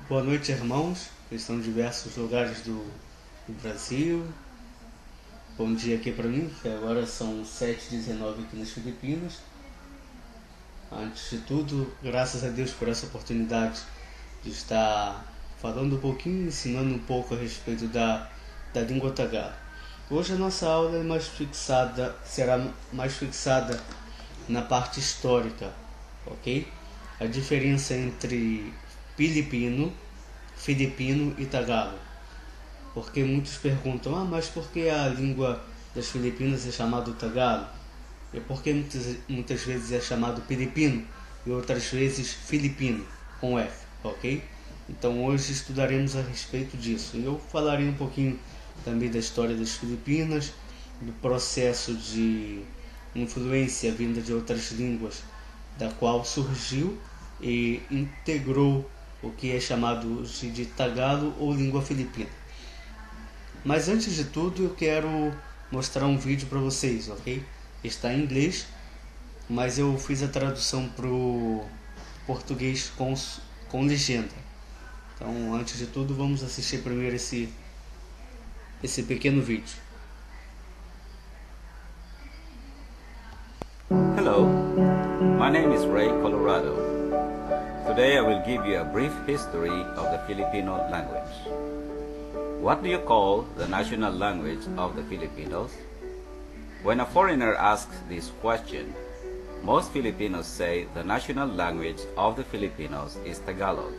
Boa noite, irmãos, que estão em diversos lugares do Brasil. Bom dia aqui para mim, que agora são 7h19 aqui nas Filipinas. Antes de tudo, graças a Deus por essa oportunidade de estar falando um pouquinho, ensinando um pouco a respeito da língua Tagalog. Hoje a nossa aula será mais fixada na parte histórica, ok? A diferença entre filipino e Tagalog. Porque muitos perguntam, mas por que a língua das Filipinas é chamada Tagalog? E por que muitas vezes é chamado filipino e outras vezes filipino, com F, ok? Então hoje estudaremos a respeito disso. E eu falarei um pouquinho também da história das Filipinas, do processo de influência vinda de outras línguas, da qual surgiu e integrou o que é chamado de Tagalog ou língua filipina. Mas antes de tudo eu quero mostrar um vídeo para vocês, ok? Está em inglês, mas eu fiz a tradução para o português com legenda. Então, antes de tudo, vamos assistir primeiro esse pequeno vídeo. Hello, my name is Ray Colorado. Today I will give you a brief history of the Filipino language. What do you call the national language of the Filipinos? When a foreigner asks this question, most Filipinos say the national language of the Filipinos is Tagalog.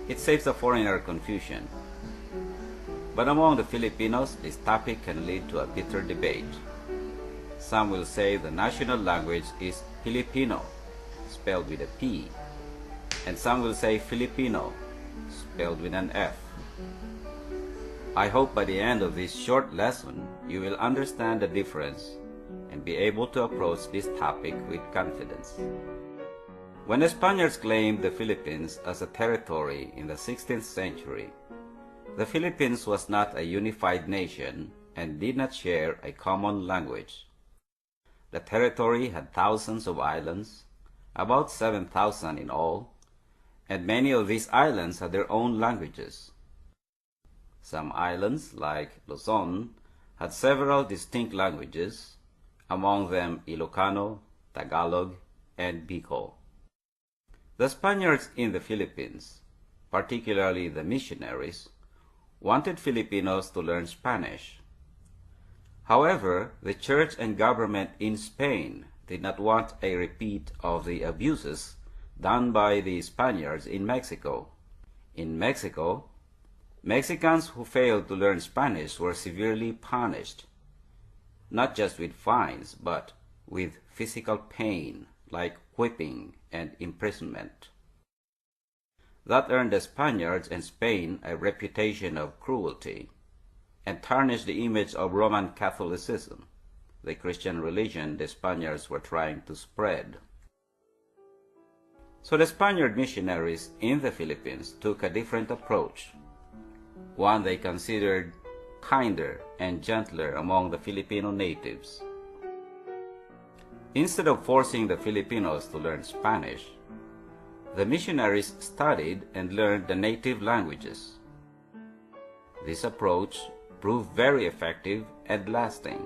It saves the foreigner confusion. But among the Filipinos, this topic can lead to a bitter debate. Some will say the national language is Filipino, spelled with a P, and some will say Filipino, spelled with an F. I hope by the end of this short lesson, you will understand the difference and be able to approach this topic with confidence. When the Spaniards claimed the Philippines as a territory in the 16th century, the Philippines was not a unified nation and did not share a common language. The territory had thousands of islands, about 7,000 in all, and many of these islands had their own languages. Some islands, like Luzon, had several distinct languages, among them Ilocano, Tagalog, and Bicol. The Spaniards in the Philippines, particularly the missionaries, wanted Filipinos to learn Spanish. However, the church and government in Spain did not want a repeat of the abuses done by the Spaniards in Mexico. In Mexico, Mexicans who failed to learn Spanish were severely punished, not just with fines, but with physical pain, like whipping and imprisonment. That earned the Spaniards and Spain a reputation of cruelty, and tarnished the image of Roman Catholicism, the Christian religion the Spaniards were trying to spread. So the Spaniard missionaries in the Philippines took a different approach, one they considered kinder and gentler among the Filipino natives. Instead of forcing the Filipinos to learn Spanish, the missionaries studied and learned the native languages. This approach proved very effective and lasting.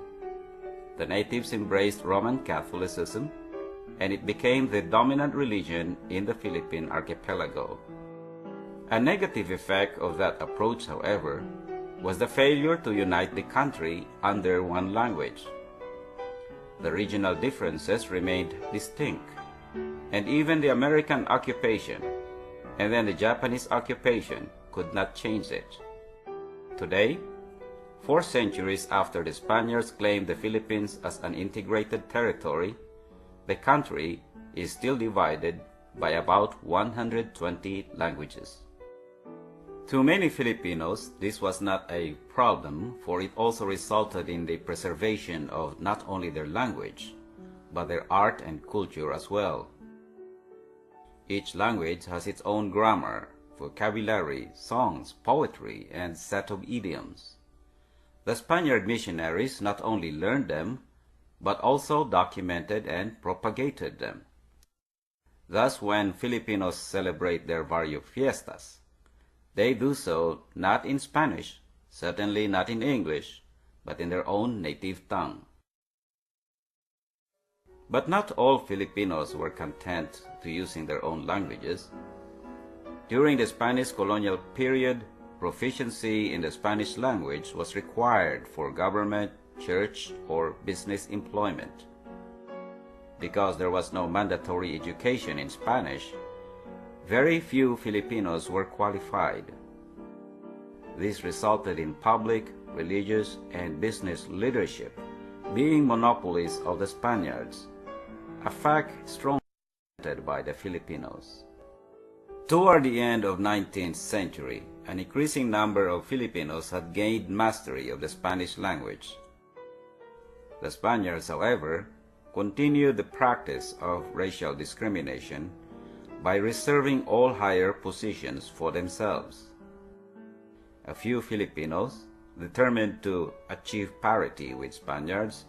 The natives embraced Roman Catholicism, and it became the dominant religion in the Philippine archipelago. A negative effect of that approach, however, was the failure to unite the country under one language. The regional differences remained distinct, and even the American occupation and then the Japanese occupation could not change it. Today, 4 centuries after the Spaniards claimed the Philippines as an integrated territory, the country is still divided by about 120 languages. To many Filipinos, this was not a problem, for it also resulted in the preservation of not only their language, but their art and culture as well. Each language has its own grammar, vocabulary, songs, poetry, and set of idioms. The Spaniard missionaries not only learned them, but also documented and propagated them. Thus, when Filipinos celebrate their various fiestas, they do so not in Spanish, certainly not in English, but in their own native tongue. But not all Filipinos were content to using their own languages. During the Spanish colonial period, proficiency in the Spanish language was required for government, church, or business employment. Because there was no mandatory education in Spanish, very few Filipinos were qualified. This resulted in public, religious, and business leadership being monopolies of the Spaniards, a fact strongly resented by the Filipinos. Toward the end of the 19th century, an increasing number of Filipinos had gained mastery of the Spanish language. The Spaniards, however, continued the practice of racial discrimination by reserving all higher positions for themselves. A few Filipinos, determined to achieve parity with Spaniards,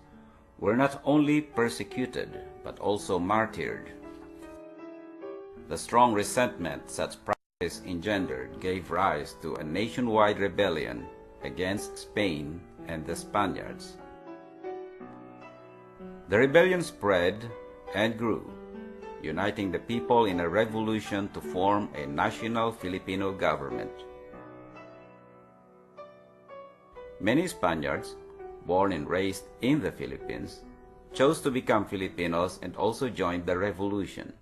were not only persecuted but also martyred. The strong resentment such practice engendered gave rise to a nationwide rebellion against Spain and the Spaniards. The rebellion spread and grew, uniting the people in a revolution to form a national Filipino government. Many Spaniards, born and raised in the Philippines, chose to become Filipinos and also joined the revolution.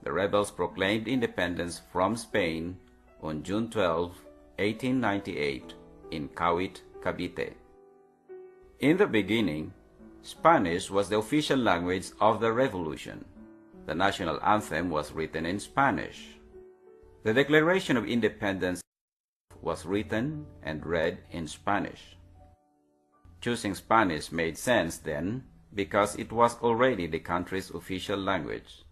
The rebels proclaimed independence from Spain on June 12, 1898, in Kawit, Cavite. In the beginning, Spanish was the official language of the revolution. The national anthem was written in Spanish. The Declaration of Independence was written and read in Spanish. Choosing Spanish made sense then because it was already the country's official language.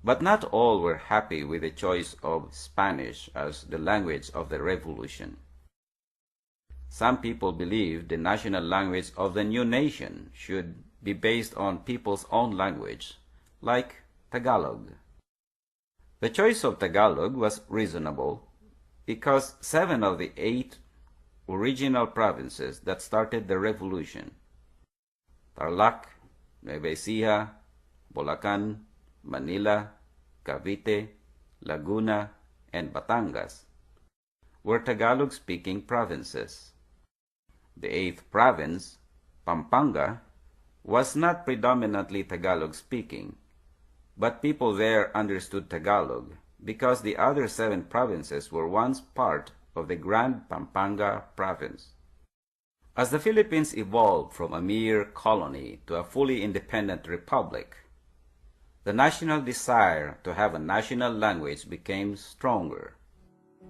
But not all were happy with the choice of Spanish as the language of the revolution. Some people believed the national language of the new nation should be based on people's own language, like Tagalog. The choice of Tagalog was reasonable because 7 of the 8 original provinces that started the revolution, Tarlac, Nueva Ecija, Bulacan, Manila, Cavite, Laguna, and Batangas, were Tagalog-speaking provinces. The 8th province, Pampanga, was not predominantly Tagalog-speaking, but people there understood Tagalog because the other 7 provinces were once part of the Grand Pampanga province. As the Philippines evolved from a mere colony to a fully independent republic, the national desire to have a national language became stronger.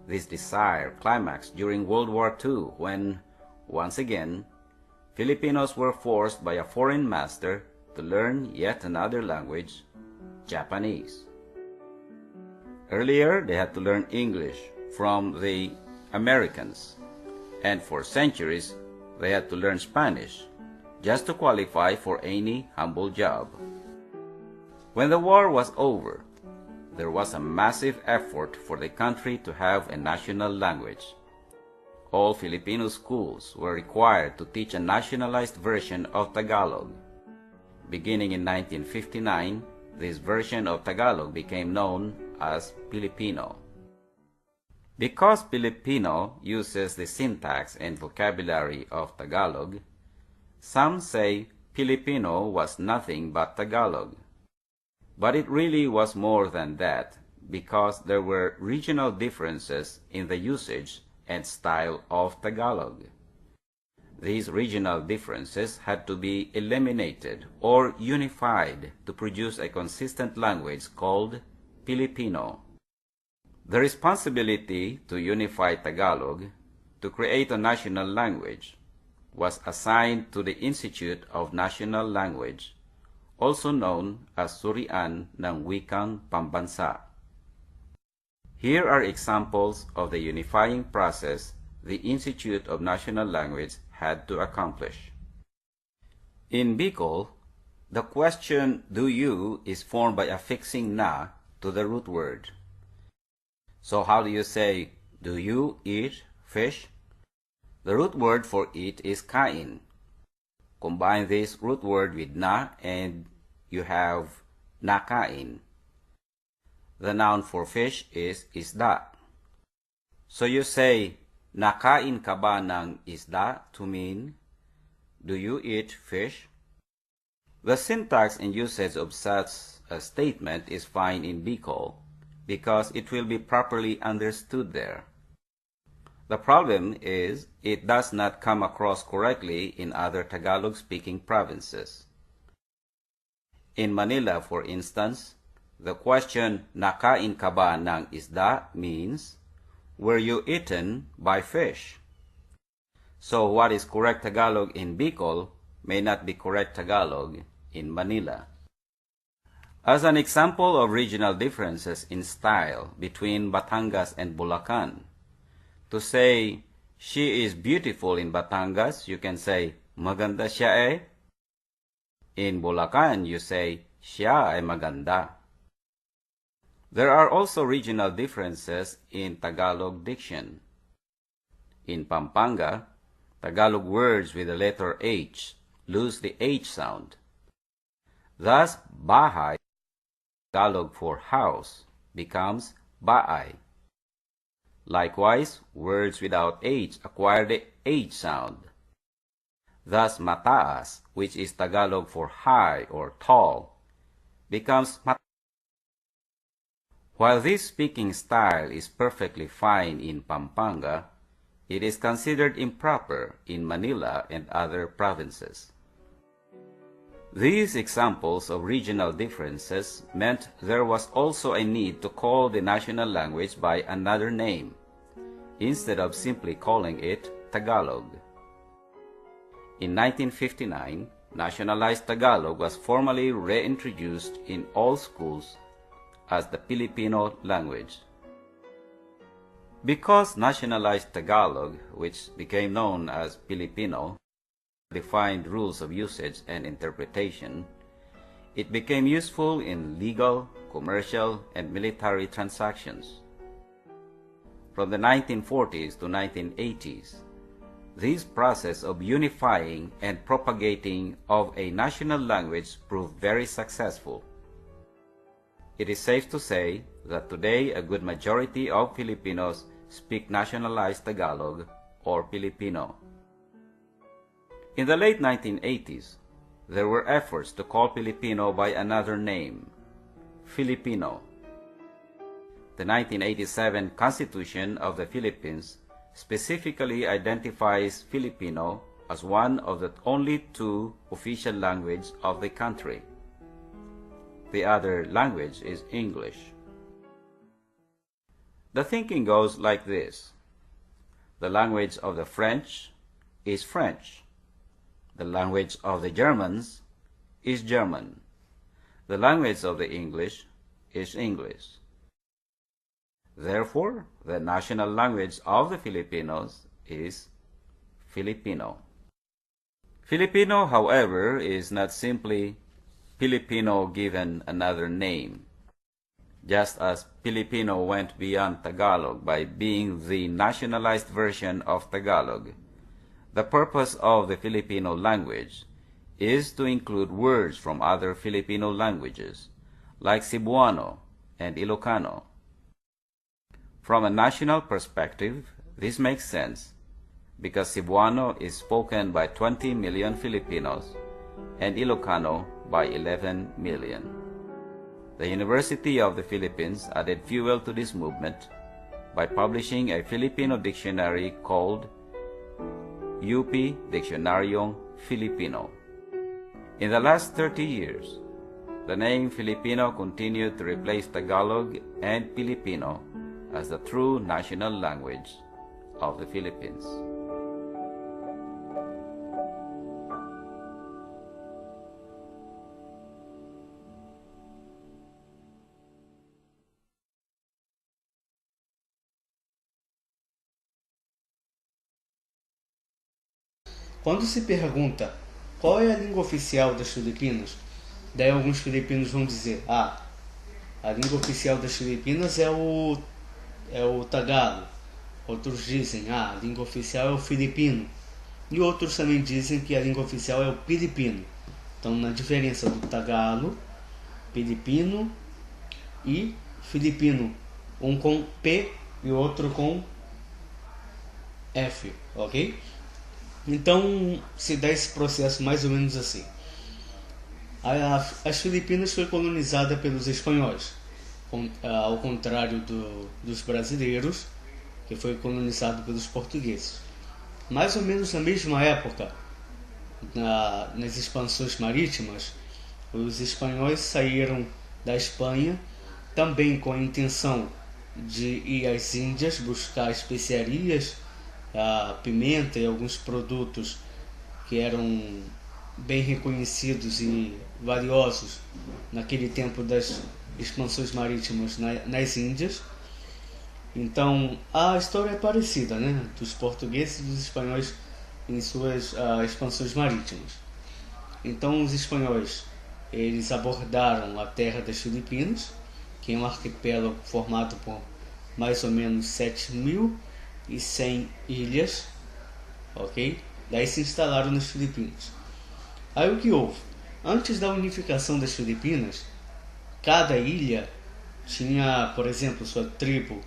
This desire climaxed during World War II when, once again, Filipinos were forced by a foreign master to learn yet another language, Japanese. Earlier, they had to learn English from the Americans, and for centuries, they had to learn Spanish just to qualify for any humble job. When the war was over, there was a massive effort for the country to have a national language. All Filipino schools were required to teach a nationalized version of Tagalog. Beginning in 1959, this version of Tagalog became known as Filipino. Because Filipino uses the syntax and vocabulary of Tagalog, some say Filipino was nothing but Tagalog. But it really was more than that, because there were regional differences in the usage and style of Tagalog. These regional differences had to be eliminated or unified to produce a consistent language called Filipino. The responsibility to unify Tagalog, to create a national language, was assigned to the Institute of National Language, also known as Surian ng Wikang Pambansa. Here are examples of the unifying process the Institute of National Language had to accomplish. In Bicol, The question "do you" is formed by affixing na to the root word. So how do you say, "Do you eat fish"? The root word for eat is kain. Combine this root word with na and you have nakain. The noun for fish is isda. So you say, "Nakain ka ba ng isda?" to mean, "Do you eat fish?" The syntax and usage of such a statement is fine in Bicol because it will be properly understood there. The problem is it does not come across correctly in other Tagalog-speaking provinces. In Manila, for instance, the question "Nakain ka ba ng isda" means, "Were you eaten by fish?" So what is correct Tagalog in Bicol may not be correct Tagalog in Manila. As an example of regional differences in style between Batangas and Bulacan, to say, "She is beautiful in Batangas," you can say, "Maganda siya eh." In Bulacan, you say, "Siya ay maganda." There are also regional differences in Tagalog diction. In Pampanga, Tagalog words with the letter H lose the H sound. Thus, bahay, Tagalog for house, becomes baay. Likewise, words without H acquire the H sound. Thus, mataas, which is Tagalog for high or tall, becomes mataas. While this speaking style is perfectly fine in Pampanga, it is considered improper in Manila and other provinces. These examples of regional differences meant there was also a need to call the national language by another name, instead of simply calling it Tagalog. In 1959, nationalized Tagalog was formally reintroduced in all schools as the Filipino language. Because nationalized Tagalog, which became known as Filipino, defined rules of usage and interpretation, it became useful in legal, commercial, and military transactions. From the 1940s to 1980s, this process of unifying and propagating of a national language proved very successful. It is safe to say that today a good majority of Filipinos speak nationalized Tagalog or Filipino. In the late 1980s, there were efforts to call Filipino by another name, Filipino. The 1987 Constitution of the Philippines specifically identifies Filipino as one of the only two official languages of the country. The other language is English. The thinking goes like this. The language of the French is French. The language of the Germans is German. The language of the English is English. Therefore, the national language of the Filipinos is Filipino. Filipino, however, is not simply Filipino given another name. Just as Filipino went beyond Tagalog by being the nationalized version of Tagalog, the purpose of the Filipino language is to include words from other Filipino languages, like Cebuano and Ilocano. From a national perspective, this makes sense because Cebuano is spoken by 20 million Filipinos and Ilocano by 11 million. The University of the Philippines added fuel to this movement by publishing a Filipino dictionary called UP Diccionaryong Filipino. In the last 30 years, the name Filipino continued to replace Tagalog and Filipino as the true national language of the Philippines. Quando se pergunta qual é a língua oficial das Filipinas, Daí alguns filipinos vão dizer, a língua oficial das Filipinas é o Tagalog. Outros dizem, a língua oficial é o filipino. E outros também dizem que a língua oficial é o pilipino. Então, na diferença do Tagalog, pilipino e filipino, um com P e outro com F, ok? Então, se dá esse processo mais ou menos assim. As Filipinas foi colonizada pelos espanhóis, ao contrário dos brasileiros, que foi colonizado pelos portugueses. Mais ou menos na mesma época, nas expansões marítimas, os espanhóis saíram da Espanha também com a intenção de ir às Índias buscar especiarias, pimenta e alguns produtos que eram bem reconhecidos e valiosos naquele tempo das expansões marítimas nas Índias. Então a história é parecida, né, dos portugueses e dos espanhóis em suas expansões marítimas. Então os espanhóis, eles abordaram a terra das Filipinas, que é um arquipélago formado por mais ou menos 7.100 ilhas, ok? Daí se instalaram nas Filipinas. Aí o que houve? Antes da unificação das Filipinas, cada ilha tinha, por exemplo, sua tribo,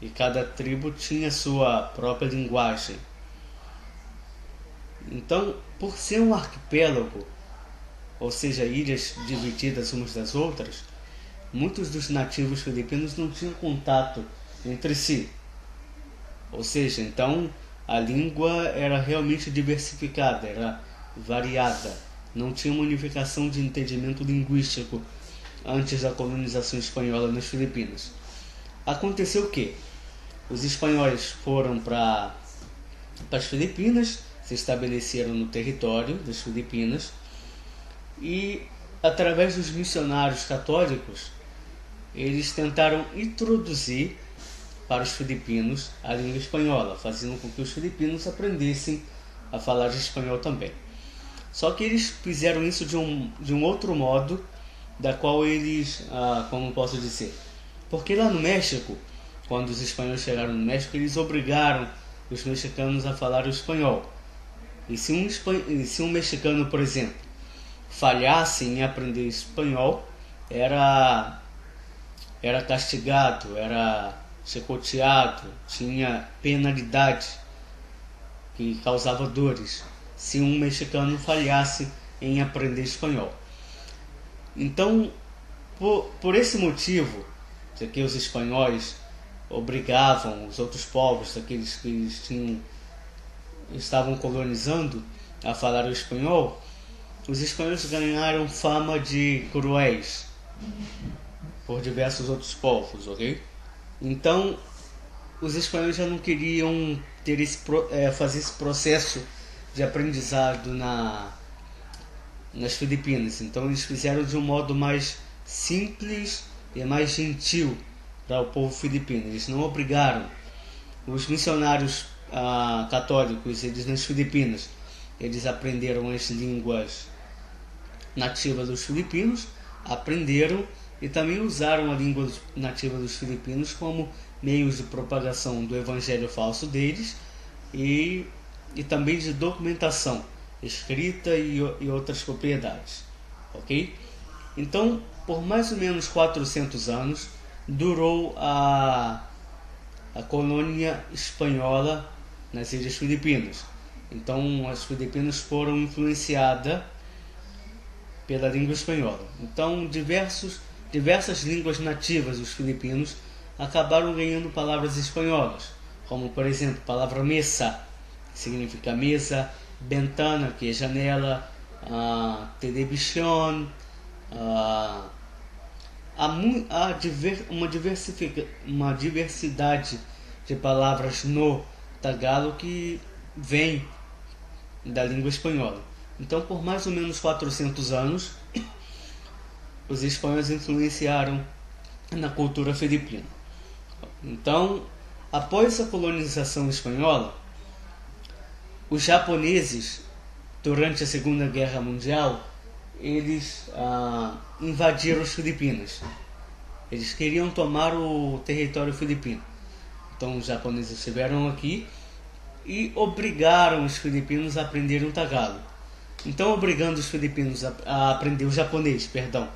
e cada tribo tinha sua própria linguagem. Então, por ser um arquipélago, ou seja, ilhas divididas umas das outras, muitos dos nativos filipinos não tinham contato entre si. Ou seja, então a língua era realmente diversificada, era variada, não tinha uma unificação de entendimento linguístico antes da colonização espanhola nas Filipinas. Aconteceu o quê? Os espanhóis foram para as Filipinas, se estabeleceram no território das Filipinas e, através dos missionários católicos, eles tentaram introduzir para os filipinos a língua espanhola, fazendo com que os filipinos aprendessem a falar espanhol também. Só que eles fizeram isso de um outro modo, da qual eles, como posso dizer, porque lá no México, quando os espanhóis chegaram no México, eles obrigaram os mexicanos a falar o espanhol. E se um mexicano, por exemplo, falhasse em aprender espanhol, era castigado, era chicoteado, tinha penalidade que causava dores se um mexicano falhasse em aprender espanhol. Então, por esse motivo, de que os espanhóis obrigavam os outros povos, aqueles que eles estavam colonizando, a falar o espanhol, os espanhóis ganharam fama de cruéis por diversos outros povos, ok? Então, os espanhóis já não queriam fazer esse processo de aprendizado nas Filipinas. Então, eles fizeram de um modo mais simples e mais gentil para o povo filipino. Eles não obrigaram. Os missionários católicos, eles nas Filipinas, eles aprenderam as línguas nativas dos filipinos, aprenderam e também usaram a língua nativa dos filipinos como meios de propagação do evangelho falso deles e também de documentação escrita e outras propriedades, ok? Então, por mais ou menos 400 anos durou a colônia espanhola nas Ilhas Filipinas. Então, as Filipinas foram influenciadas pela língua espanhola. Então, diversas línguas nativas dos filipinos acabaram ganhando palavras espanholas, como, por exemplo, a palavra mesa, que significa mesa, ventana, que é janela, televisão. Há uma diversidade de palavras no Tagalog que vem da língua espanhola. Então, por mais ou menos 400 anos, os espanhóis influenciaram na cultura filipina. Então, após a colonização espanhola, os japoneses, durante a Segunda Guerra Mundial, eles invadiram as Filipinas. Eles queriam tomar o território filipino. Então os japoneses estiveram aqui e obrigaram os filipinos a aprenderem o tagalo. Então, obrigando os filipinos a aprender o japonês, perdão.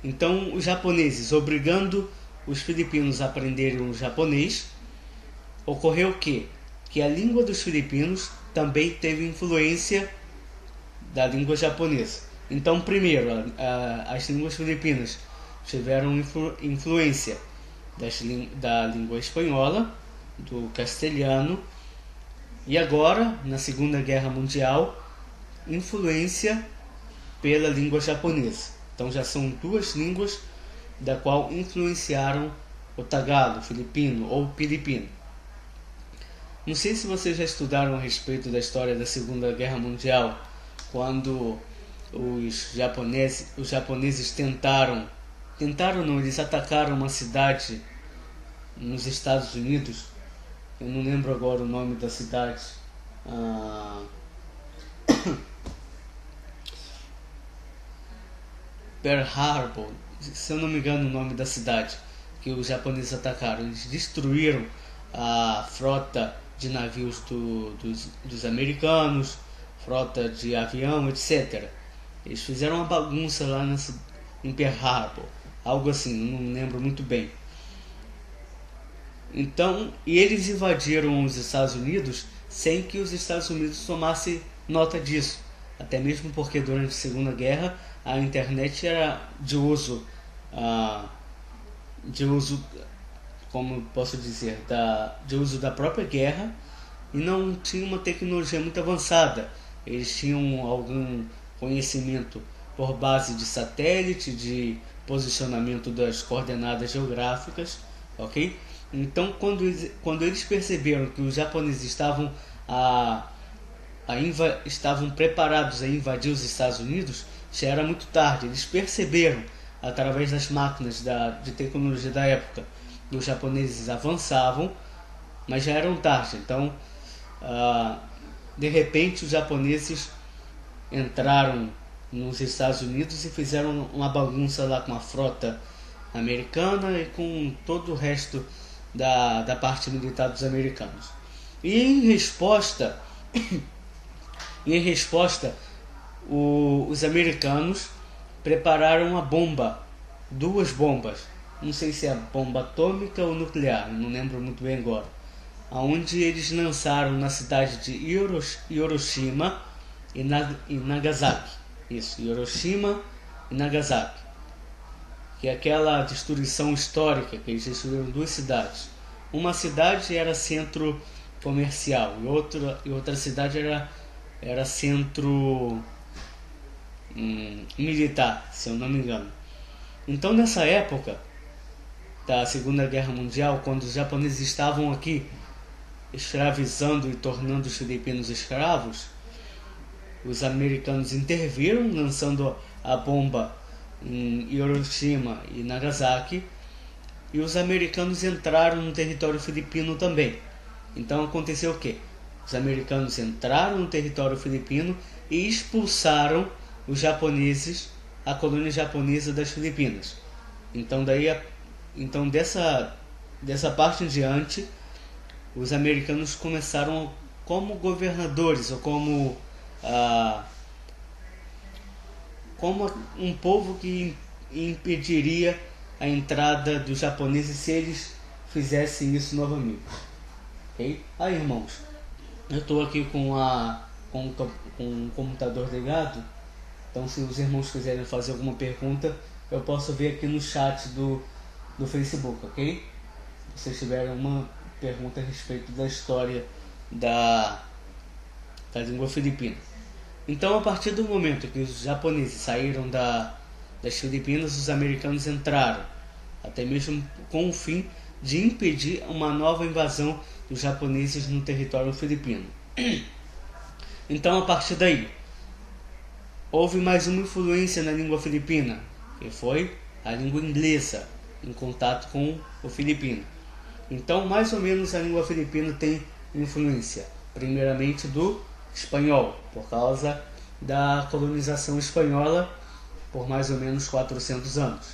Então, os japoneses obrigando os filipinos a aprenderem o japonês, ocorreu o quê? Que a língua dos filipinos também teve influência da língua japonesa. Então, primeiro, as línguas filipinas tiveram influência da língua espanhola, do castelhano, e agora, na Segunda Guerra Mundial, influência pela língua japonesa. Então já são duas línguas da qual influenciaram o tagalo, filipino ou pilipino. Não sei se vocês já estudaram a respeito da história da Segunda Guerra Mundial, quando os japoneses eles atacaram uma cidade nos Estados Unidos. Eu não lembro agora o nome da cidade. Pearl Harbor, se eu não me engano o nome da cidade que os japoneses atacaram. Eles destruíram a frota de navios dos americanos, frota de avião, etc. Eles fizeram uma bagunça lá em Pearl Harbor, algo assim, não lembro muito bem. Então, e eles invadiram os Estados Unidos sem que os Estados Unidos tomassem nota disso. Até mesmo porque durante a Segunda Guerra a internet era de uso, como posso dizer, de uso da própria guerra, e não tinha uma tecnologia muito avançada. Eles tinham algum conhecimento por base de satélite, de posicionamento das coordenadas geográficas, ok? Então, quando eles perceberam que os japoneses estavam preparados a invadir os Estados Unidos, já era muito tarde. Eles perceberam, através das máquinas de tecnologia da época, que os japoneses avançavam, mas já eram tarde. Então, de repente, os japoneses entraram nos Estados Unidos e fizeram uma bagunça lá com a frota americana e com todo o resto da parte militar dos americanos. E em resposta, os americanos prepararam uma bomba, duas bombas, não sei se é bomba atômica ou nuclear, não lembro muito bem agora, onde eles lançaram na cidade de Hiroshima e Nagasaki. Isso, Hiroshima e Nagasaki, que é aquela destruição histórica que eles destruíram duas cidades. Uma cidade era centro comercial e outra cidade era centro militar, se eu não me engano. Então, nessa época da Segunda Guerra Mundial, quando os japoneses estavam aqui escravizando e tornando os filipinos escravos, os americanos interviram lançando a bomba em Hiroshima e Nagasaki, e os americanos entraram no território filipino também. Então aconteceu o quê? Os americanos entraram no território filipino e expulsaram os japoneses, a colônia japonesa das Filipinas. Então dessa parte em diante, os americanos começaram como governadores ou como um povo que impediria a entrada dos japoneses se eles fizessem isso novamente. Ok? Aí, irmãos, eu estou aqui com o computador ligado, então se os irmãos quiserem fazer alguma pergunta, eu posso ver aqui no chat do Facebook, ok? Se vocês tiverem uma pergunta a respeito da história da língua filipina. Então, a partir do momento que os japoneses saíram das Filipinas, os americanos entraram, até mesmo com o fim de impedir uma nova invasão dos japoneses no território filipino. Então, a partir daí, houve mais uma influência na língua filipina, que foi a língua inglesa, em contato com o filipino. Então, mais ou menos, a língua filipina tem influência, primeiramente do espanhol, por causa da colonização espanhola por mais ou menos 400 anos.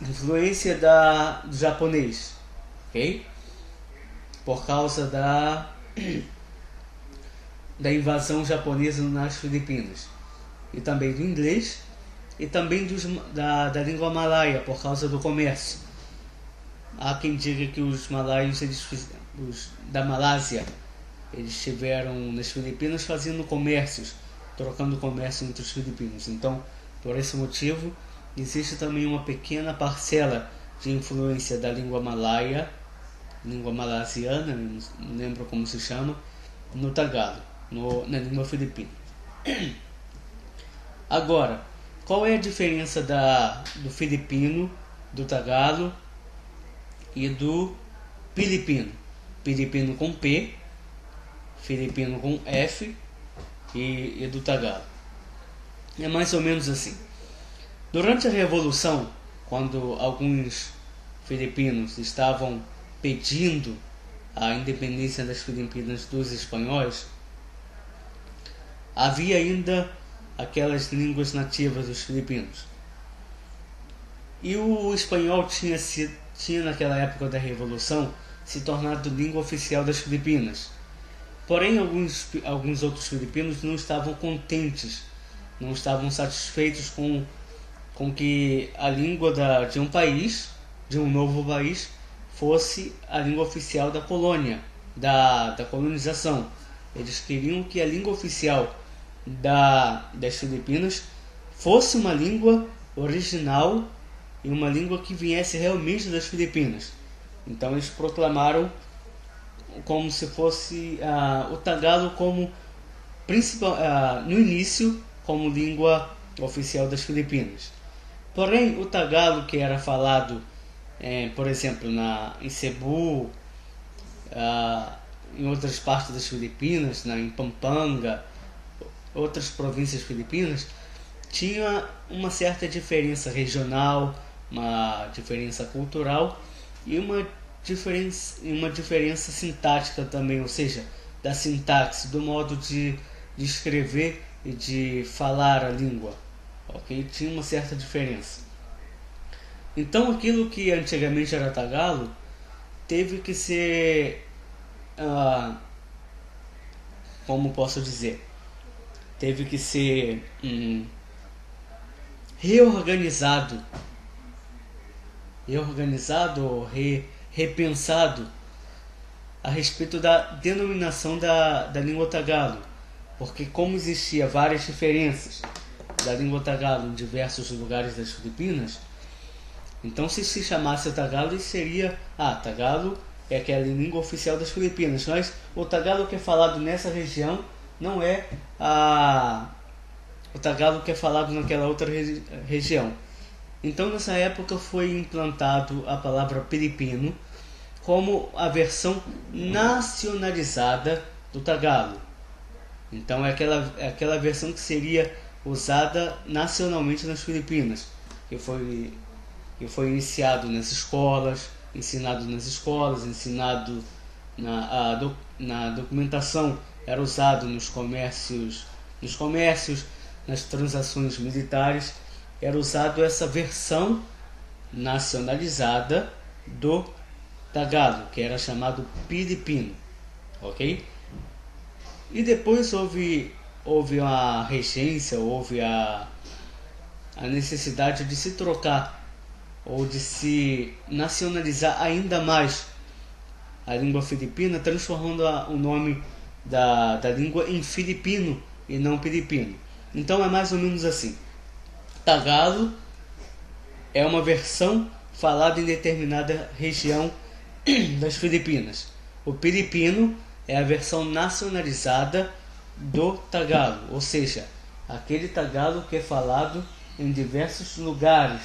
Influência do japonês, ok? Por causa da invasão japonesa nas Filipinas, e também do inglês, e também da língua malaia, por causa do comércio. Há quem diga que os malaios, os da Malásia, eles estiveram nas Filipinas fazendo comércios, trocando comércio entre os filipinos. Então, por esse motivo, existe também uma pequena parcela de influência da língua malaia, língua malasiana, não lembro como se chama, no tagalo, na língua filipina. Agora, qual é a diferença do filipino, do tagalo e do pilipino? Pilipino com P, filipino com F e do tagalo. É mais ou menos assim. Durante a Revolução, quando alguns filipinos estavam pedindo a independência das Filipinas dos espanhóis, havia ainda aquelas línguas nativas dos filipinos. E o espanhol tinha naquela época da Revolução se tornado língua oficial das Filipinas. Porém, alguns outros filipinos não estavam contentes, não estavam satisfeitos com que a língua de um país, de um novo país, fosse a língua oficial da colônia, da colonização. Eles queriam que a língua oficial das Filipinas fosse uma língua original e uma língua que viesse realmente das Filipinas. Então eles proclamaram como se fosse o tagalo como no início como língua oficial das Filipinas. Porém, o tagalo que era falado, por exemplo, em Cebu, em outras partes das Filipinas, em Pampanga, outras províncias filipinas, tinha uma certa diferença regional, uma diferença cultural e uma diferença sintática também, ou seja, da sintaxe, do modo de escrever e de falar a língua, ok? Tinha uma certa diferença. Então aquilo que antigamente era tagalo teve que ser, como posso dizer, teve que ser reorganizado ou repensado a respeito da denominação da língua tagalo, porque como existia várias diferenças da língua tagalo em diversos lugares das Filipinas, então se chamasse o tagalo, seria tagalo é aquela língua oficial das Filipinas, mas o tagalo que é falado nessa região não é o tagalo que é falado naquela outra região. Então nessa época foi implantado a palavra pilipino como a versão nacionalizada do tagalo. Então é aquela versão que seria usada nacionalmente nas Filipinas, que foi iniciado nas escolas, ensinado nas escolas, ensinado na documentação, era usado nos comércios, nas transações militares, era usado essa versão nacionalizada do tagalo, que era chamado pilipino, ok? E depois houve a regência, houve a necessidade de se trocar ou de se nacionalizar ainda mais a língua filipina, transformando o nome da língua em filipino e não pilipino. Então é mais ou menos assim. Tagalo é uma versão falada em determinada região das Filipinas. O pilipino é a versão nacionalizada do tagalo, ou seja, aquele tagalo que é falado em diversos lugares.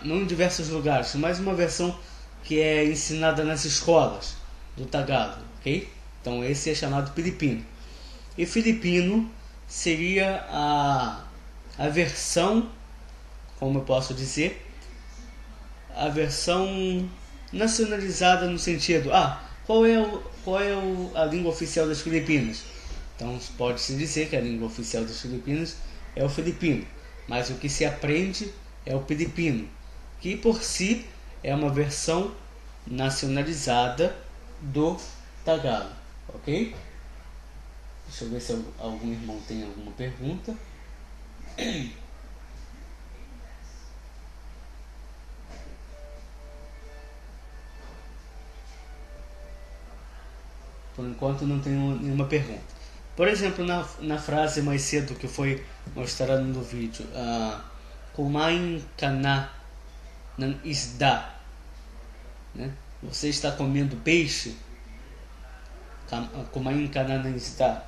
Não em diversos lugares, mas uma versão que é ensinada nas escolas do tagalo, ok? Então esse é chamado pilipino. E filipino seria a versão, como eu posso dizer, a versão nacionalizada no sentido, qual é a língua oficial das Filipinas? Então pode-se dizer que a língua oficial das Filipinas é o filipino, mas o que se aprende é o pilipino, que por si é uma versão nacionalizada do tagalo, ok? Deixa eu ver se algum irmão tem alguma pergunta. Por enquanto não tenho nenhuma pergunta. Por exemplo, na frase mais cedo que foi mostrada no vídeo, kumain ka na ng isda, né? Você está comendo peixe? Kumain ka na ng isda.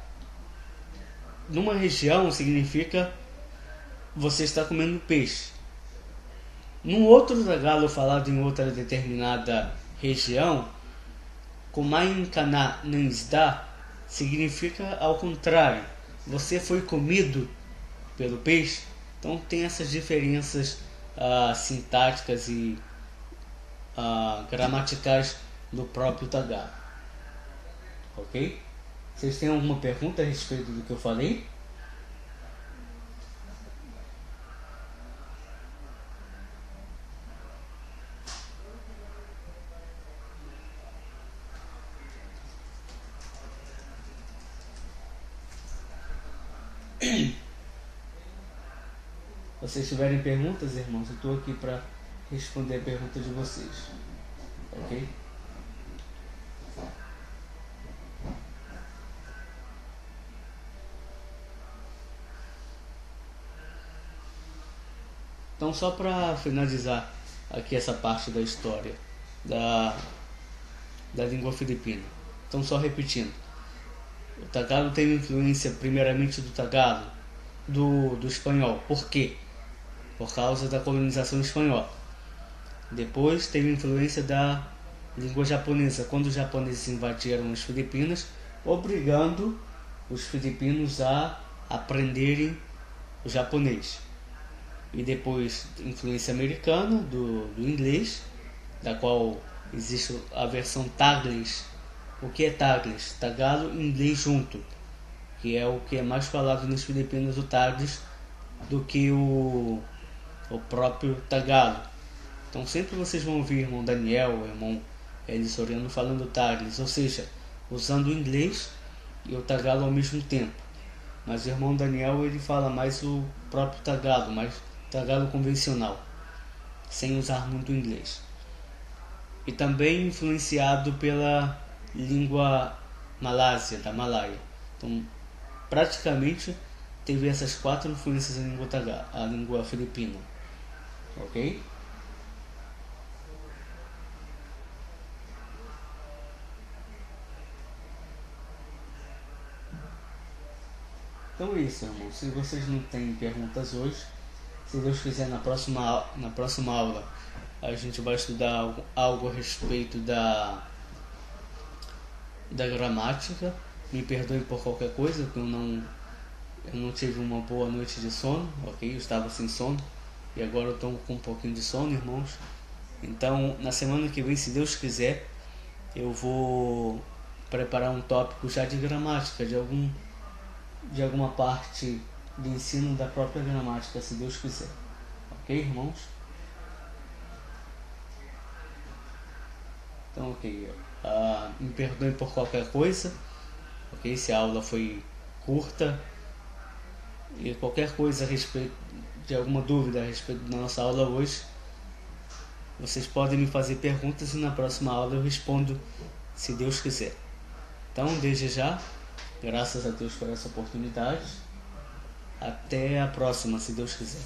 Numa região significa você está comendo peixe. Num outro tagalo falado em outra determinada região, kumain ka na ng isda significa ao contrário, você foi comido pelo peixe. Então tem essas diferenças sintáticas e gramaticais do próprio tagalo, ok? Vocês têm alguma pergunta a respeito do que eu falei? Se vocês tiverem perguntas, irmãos, eu estou aqui para responder a pergunta de vocês, ok? Então, só para finalizar aqui essa parte da história da língua filipina. Então, só repetindo. O tagalo teve influência primeiramente do tagalo, do espanhol. Por quê? Por causa da colonização espanhola. Depois teve influência da língua japonesa, quando os japoneses invadiram as Filipinas, obrigando os filipinos a aprenderem o japonês. E depois influência americana do inglês, da qual existe a versão Taglish. O que é Taglish? Tagalo e inglês junto, que é o que é mais falado nas Filipinas, o Taglish, do que o próprio tagalo. Então sempre vocês vão ouvir irmão Daniel, irmão Eli Soriano falando Taglish, ou seja, usando o inglês e o tagalo ao mesmo tempo. Mas o irmão Daniel ele fala mais o próprio tagalo, mais tagalo convencional, sem usar muito o inglês. E também influenciado pela língua malásia, da Malaya. Então praticamente teve essas 4 influências da língua tagalo, a língua filipina, ok? Então é isso, irmão. Se vocês não têm perguntas hoje, se Deus quiser, na próxima aula a gente vai estudar algo a respeito da gramática. Me perdoem por qualquer coisa, porque eu não tive uma boa noite de sono, ok? Eu estava sem sono e agora eu estou com um pouquinho de sono, irmãos. Então, na semana que vem, se Deus quiser, eu vou preparar um tópico já de gramática, de alguma parte de ensino da própria gramática, se Deus quiser. Ok, irmãos? Então, ok. Me perdoem por qualquer coisa, ok? Se a aula foi curta e qualquer coisa a respeito de alguma dúvida a respeito da nossa aula hoje, vocês podem me fazer perguntas e na próxima aula eu respondo, se Deus quiser. Então, desde já, graças a Deus por essa oportunidade. Até a próxima, se Deus quiser.